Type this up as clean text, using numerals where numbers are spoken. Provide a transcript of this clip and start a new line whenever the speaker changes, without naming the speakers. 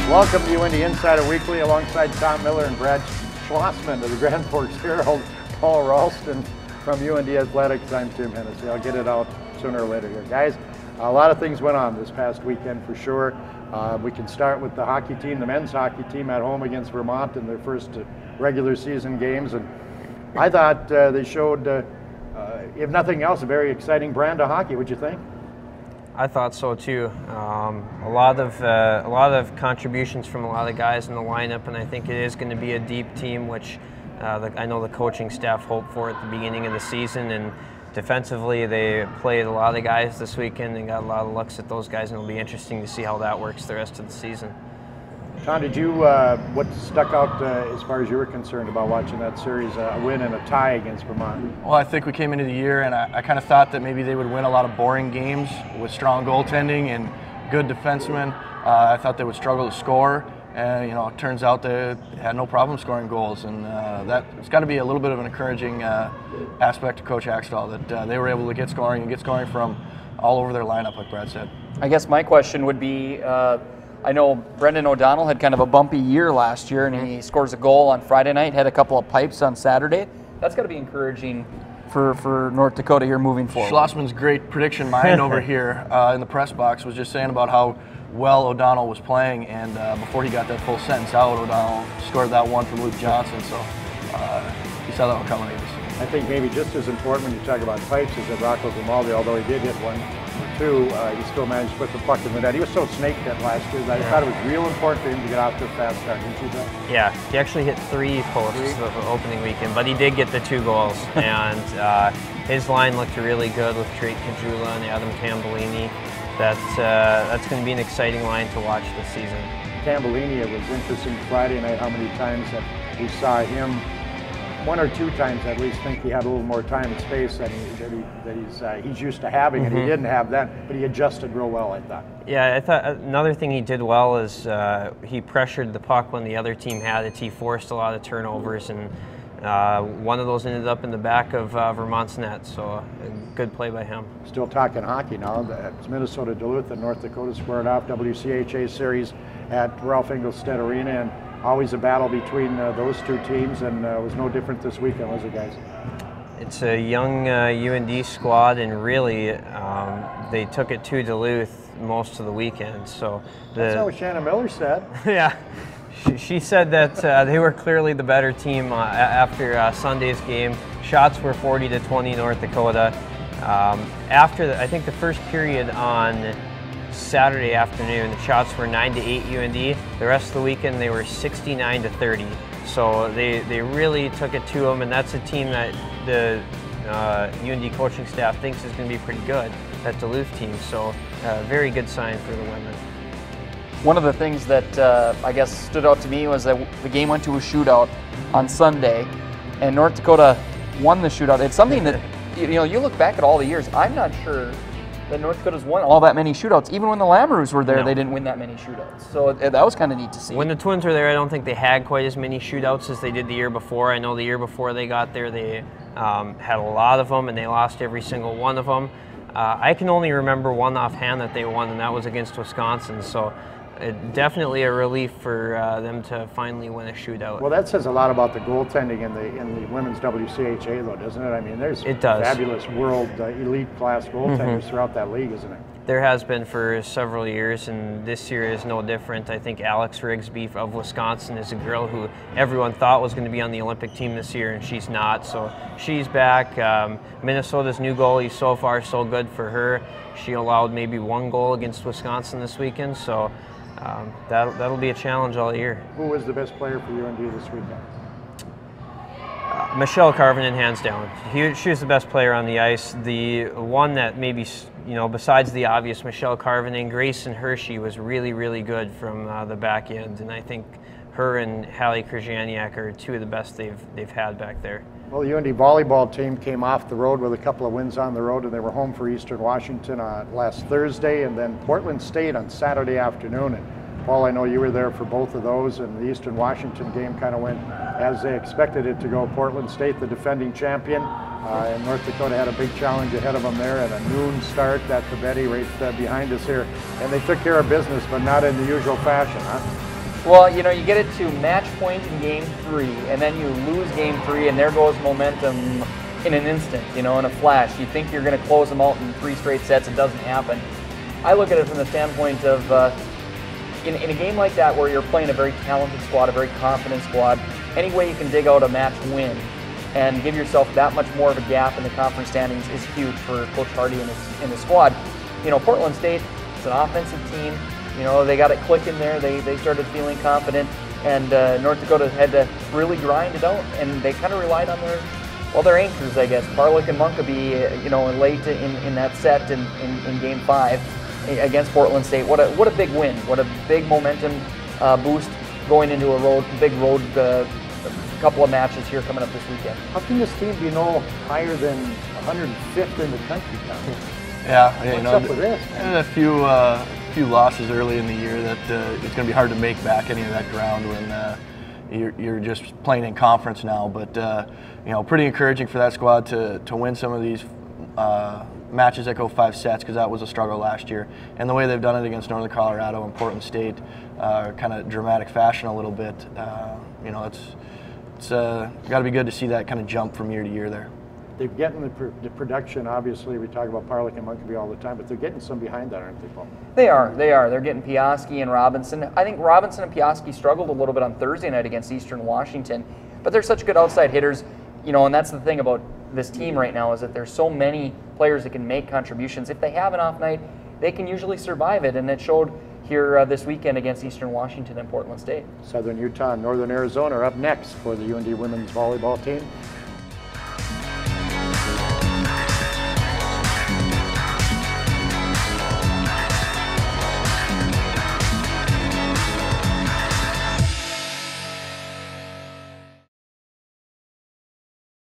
Welcome to UND Insider Weekly alongside Tom Miller and Brad Schlossman of the Grand Forks Herald, Paul Ralston from UND Athletics. I'm Tim Hennessy. I'll get it out sooner or later here. Guys, a lot of things went on this past weekend for sure. We can start with the hockey team, the men's hockey team at home against Vermont in their first regular season games. And I thought they showed, if nothing else, a very exciting brand of hockey. What'd you think?
I thought so too. A lot of contributions from a lot of guys in the lineup, and I think it is going to be a deep team, which I know the coaching staff hoped for at the beginning of the season. And defensively, they played a lot of guys this weekend and got a lot of looks at those guys, and it'll be interesting to see how that works the rest of the season.
Tom, did you, what stuck out as far as you were concerned about watching that series, a win and a tie against Vermont?
Well, I think we came into the year and I kind of thought that maybe they would win a lot of boring games with strong goaltending and good defensemen. I thought they would struggle to score, and it turns out they had no problem scoring goals, and it's got to be a little bit of an encouraging aspect to Coach Axtell that they were able to get scoring from all over their lineup, like Brad said.
I guess my question would be, I know Brendan O'Donnell had kind of a bumpy year last year, and he scores a goal on Friday night, had a couple of pipes on Saturday. That's got to be encouraging for North Dakota here moving forward.
Schlossman's great prediction mind over here in the press box was just saying about how well O'Donnell was playing, and before he got that full sentence out, O'Donnell scored that one from Luke Johnson, so he saw that one coming.
I think maybe just as important when you talk about pipes is that Rocco Grimaldi, although he did hit one or two, he still managed to put the puck in the net. He was so snaked at last year that I thought it was real important for him to get out to a fast start. Didn't you think?
Yeah, he actually hit 3 posts the opening weekend, but he did get the 2 goals, and his line looked really good with Drake Kajula and Adam Tambellini. That's going to be an exciting line to watch this season.
Tambellini, it was interesting Friday night how many times that we saw him, 1 or 2 times at least, think he had a little more time and space that he's used to having, and he didn't have that, but he adjusted real well, I thought.
Yeah, I thought another thing he did well is he pressured the puck when the other team had it. He forced a lot of turnovers, and one of those ended up in the back of Vermont's net, so a good play by him. Still
talking hockey now. It's Minnesota Duluth and North Dakota squared off WCHA series at Ralph Engelstad Arena, and always a battle between those 2 teams, and it was no different this weekend, was it, guys?
It's a young UND squad, and really they took it to Duluth most of the weekend. So
that's what Shannon Miller said.
Yeah. She said that they were clearly the better team after Sunday's game. Shots were 40-20 North Dakota. After I think the first period on Saturday afternoon, the shots were 9-8 UND. The rest of the weekend they were 69-30. So they really took it to them, and that's a team that the UND coaching staff thinks is going to be pretty good, that Duluth team. So very good sign for the women.
One of the things that I guess stood out to me was that the game went to a shootout on Sunday, and North Dakota won the shootout. It's something that, you look back at all the years, I'm not sure that North Dakota's won all that many shootouts. Even when the Lamoureux were there, no. They didn't win that many shootouts. So that was kind of neat to see.
When the Twins were there, I don't think they had quite as many shootouts as they did the year before. I know the year before they got there, they had a lot of them, and they lost every single one of them. I can only remember one offhand that they won, and that was against Wisconsin. So definitely a relief for them to finally win a shootout.
Well, that says a lot about the goaltending in the women's WCHA, though, doesn't it? I mean, there's fabulous world elite class goaltenders throughout that league, isn't it?
There has been for several years, and this year is no different. I think Alex Rigsby of Wisconsin is a girl who everyone thought was going to be on the Olympic team this year, and she's not. So she's back. Minnesota's new goalie, so far so good for her. She allowed maybe 1 goal against Wisconsin this weekend, so that'll be a challenge all year.
Who was the best player for UND this weekend?
Michelle Karvinen, hands down. She was the best player on the ice. The one that maybe, besides the obvious Michelle Karvinen, Grayson Hershey was really, really good from the back end, and I think her and Hallie Krzyzaniak are 2 of the best they've had back there.
Well, the UND volleyball team came off the road with a couple of wins on the road, and they were home for Eastern Washington last Thursday, and then Portland State on Saturday afternoon. And Paul, I know you were there for both of those, and the Eastern Washington game kind of went as they expected it to go. Portland State, the defending champion, and North Dakota had a big challenge ahead of them there at a noon start at the Betty right behind us here. And they took care of business, but not in the usual fashion, huh?
Well, you know, you get it to match point in game 3, and then you lose game 3, and there goes momentum in an instant, you know, in a flash. You think you're going to close them out in 3 straight sets. It doesn't happen. I look at it from the standpoint of, in a game like that where you're playing a very talented squad, a very confident squad, any way you can dig out a match win and give yourself that much more of a gap in the conference standings is huge for Coach Hardy and his squad. You know, Portland State, it's an offensive team. You know, they got it clicking there. They started feeling confident, and North Dakota had to really grind it out, and they kind of relied on their anchors, I guess. Barlick and Munkeby, you know, late in that set in game 5 against Portland State. What a big win. What a big momentum boost going into a big road couple of matches here coming up this weekend.
How can this team be no higher than 105th in the country now?
Yeah,
What's up with this?
And a few losses early in the year that it's going to be hard to make back any of that ground when you're just playing in conference now. But you know, pretty encouraging for that squad to win some of these matches that go 5 sets, because that was a struggle last year. And the way they've done it against Northern Colorado and Portland State, kind of dramatic fashion a little bit. You know, it's got to be good to see that kind of jump from year to year there.
They're getting the production, obviously. We talk about Barlick and Munkeby all the time, but they're getting some behind that, aren't they, Paul?
They are. They're getting Piaski and Robinson. I think Robinson and Piaski struggled a little bit on Thursday night against Eastern Washington, but they're such good outside hitters, you know, and that's the thing about this team right now, is that there's so many players that can make contributions. If they have an off night, they can usually survive it, and it showed here this weekend against Eastern Washington and Portland State.
Southern Utah and Northern Arizona are up next for the UND women's volleyball team.